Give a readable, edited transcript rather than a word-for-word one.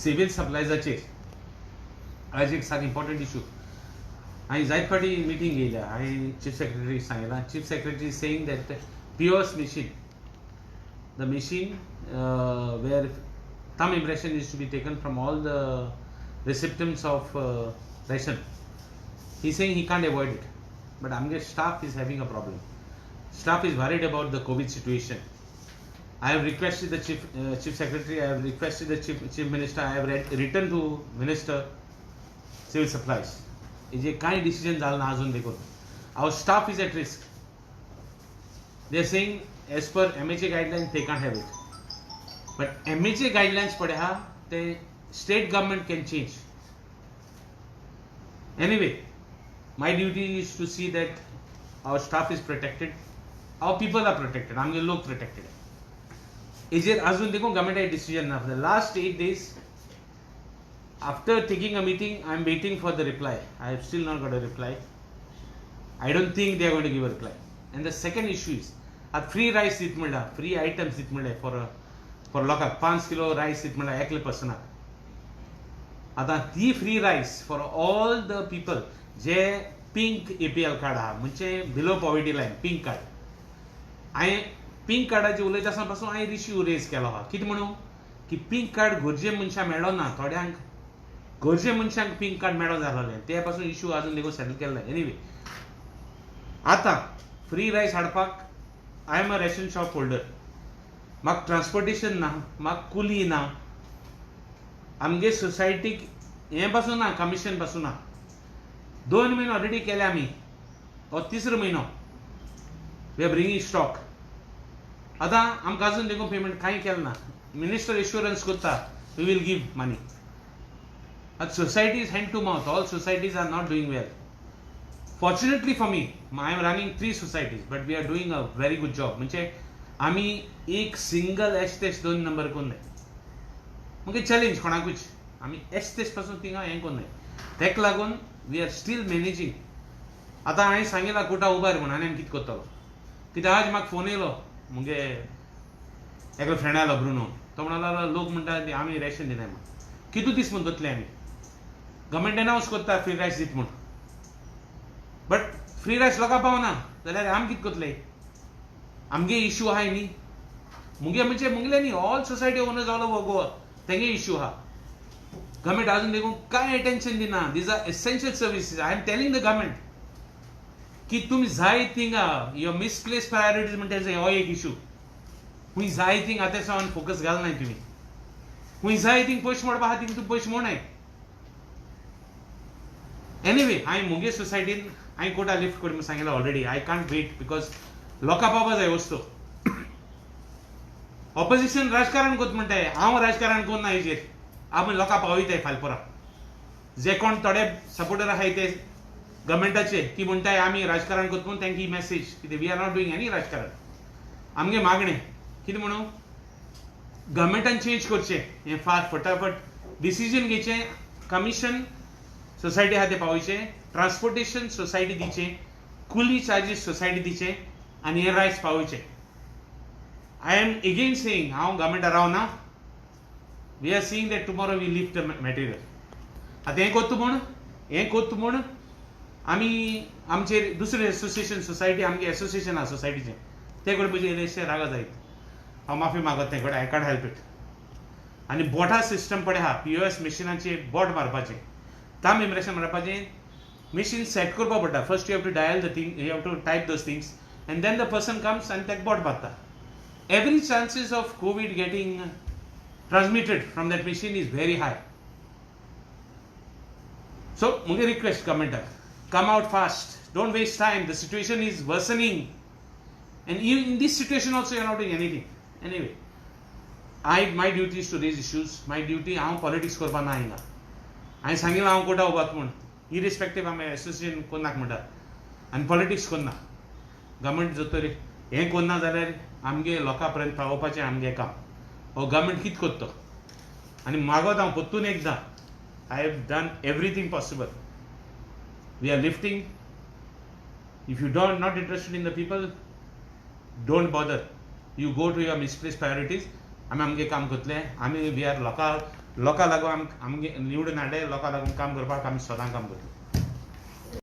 Civil सप्लायजाचेर आज एक साक इम्पॉर्टंट इशू हांवें जायत फाटी मिटींग घेयल्या हांवें चीफ सेक्रेटरी सांगलां chief secretary saying that POS machine the machine where thumb impression is to be taken from all the recipients of ration. He's saying he can't avoid it, but AMGE staff is having a problem. Staff is worried about the COVID situation. I have requested the chief secretary, I have requested the chief minister, I have written to minister civil supplies. Is a kind decision जाल ना अजून देखो. Our staff is at risk. They are saying as per MHA guidelines they can't have it. But MHA guidelines पड़े हा the state government can change. Anyway, my duty is to see that our staff is protected, our people are protected, आमगे लोग protected है. इजे अजून देखो government a decision now. For the last 8 days, after taking a meeting, I am waiting for the reply. I have still not got a reply. I don't think they are going to give a reply. And the second issue is, a free rice dit milda, free items dit milda for लोकांक 5 kilo rice dit milda एकले पर्सनाक. आता ती free rice for all the people J pink APL card हा म्हणजे below poverty line pink card. हांवें pink कार्डाचे उलयता आसतना पासून हांवें इश्यू रेज केलो हा कितें म्हणून की pink card गरजे मनशाक मेळ्ळो ना थोड्यांक गरजे मनशांक pink card मेळो जालोलें ते पासून इश्यू अजून देखो सेटल केलो ना. एनीवे आता फ्री रायस हाडपाक I am a ration shop holder म्हाका ट्रान्सपोर्टेशन ना म्हाका कुली ना आमगे सोसायटीक हें पासून ना कमिशन पासून ना 2 म्हयने ऑलरेडी केले आमी हो 3रो म्हयनो वी आर ब्रिंगींग स्टॉक आतां आमकां अजून देखून पेमेंट कांय केलें ना. मिनिस्टर एश्युरन्स करता वी वील गीव मनी. आतां society is hand to mouth all societies are not doing well. Fortunately for me, I am running 3 societies, but we are doing a very good job. म्हणजे आमी एक single H test 2 number कोण नाही. म्हणजे challenge कोणाकूच आमी H test पासून थिंगा हें कोण नाही. तेक लागून वी आर स्टील मॅनेजिंग. आतां हांवें सांगितला कोटा उबार म्हणून आनी कितें करतलो कित्याक आज म्हाका फोन येयलो मुगे एकलो फ्रेंड आयलो ब्रुनो तो म्हणलो लोक म्हणटा आमी रेशन दिनाय म्हणून कितू दीस म्हणून दोतले आमी गव्हर्मेंट अनावन्स करता फ्री रायस दीत म्हणून बट फ्री रायस लोकांक पावना जाल्यार आमी कितें करतले. आमगे इश्यू आहाय न्ही मुगे म्हणजे मुगले न्ही all society owners all over Goa तेंगे इश्यू आहा. गव्हर्मेंट अजून देखून कांय अटेन्शन दिना. These are essential services. I am telling the government की तुमी जाय थिंगा युअर मिसप्लेस प्रायोरिटीज म्हणटा हो एक इश्यू खूंय जाय थिंग आतां सावन फोकस घालनाय तुमी खूंय जाय थिंग पयशे मोडपा आहा थिंग तुमी पयशे मोडनाय. एनीवे हांवें मुगे सोसायटीन हांवें कोटा लिफ्ट करून सांगितलें already I can't wait because लोकां पावपा जाय वस्तू. ऑपोजिशन राजकारण कोत म्हणटाय हांव राजकारण कोन्ना हेजेर आमी लोकां पावयताय फालपुरा. जे कोण थोडे सपोर्टर आहाय ते गव्हर्मेंटाचे की म्हणटाय आमी राजकारण कोत म्हणून तांकां ही मॅसेज कितें we are not doing any राजकारण. आमगे मागणें कितें म्हणून गव्हर्मेंटान चेंज करचें हें फटाफट डिसिजन घेवचें. कमिशन सोसायटी आहा ते पावयचे ट्रान्सपोर्टेशन सोसायटी दिचे कुली चार्जीस सोसायटी दिचे आनी हे रायस पावयचे. आय एम अगेन सेयींग हांव गव्हर्मेंटार रावना. We are seeing that tomorrow we lift the material. आतां हें कोत्ता म्हूण आमी आमचे दुसरे एसोसिएशन सोसायटी आमगे एसोसिएशन आहा सोसायटीचें ते कडेन पयशे इलेशे रागा जायत हांव माफी मागत ते कडेन आय कांट हेल्प इट. आनी बोटा सिस्टम पळय आहा POS मशिनाचे बोट मारपाचें thumb impression मारपाचें machine सेट करपा पडटा. First you have to dial the thing you have to type those things and then the person comes आनी तेका बोट मारता. Every chances of COVID getting transmitted from that machine is very high. So मुगे request गव्हर्मेंटाक come out fast, don't waste time, the situation is worsening and even in this situation also you are not doing anything. Anyway, my duty is to raise issues. My duty हांव politics करपा ना हिंगा. हांवें सांगितलां हांव कोटा उबात म्हूण irrespective आमी association कोन्नाक म्हणटा आनी पॉलिटिक्स कोन्ना. गव्हर्मेंट जर तर हें कोन्ना जाल्यार आमगे लोकां पर्यंत पावोवपाचें आमगे काम. हो गव्हर्मेंट कितें करता आनी मागोत हांव परतून एकदां I have done everything possible. We are lifting. If you don't not interested in the people, don't bother. You go to your misplaced priorities. आमी आमगे काम करतले. आमी वी आर लोकां लोकां लागून आमगे निवडून हाडले लोकां लागून काम करपाक आमी सदां काम करतले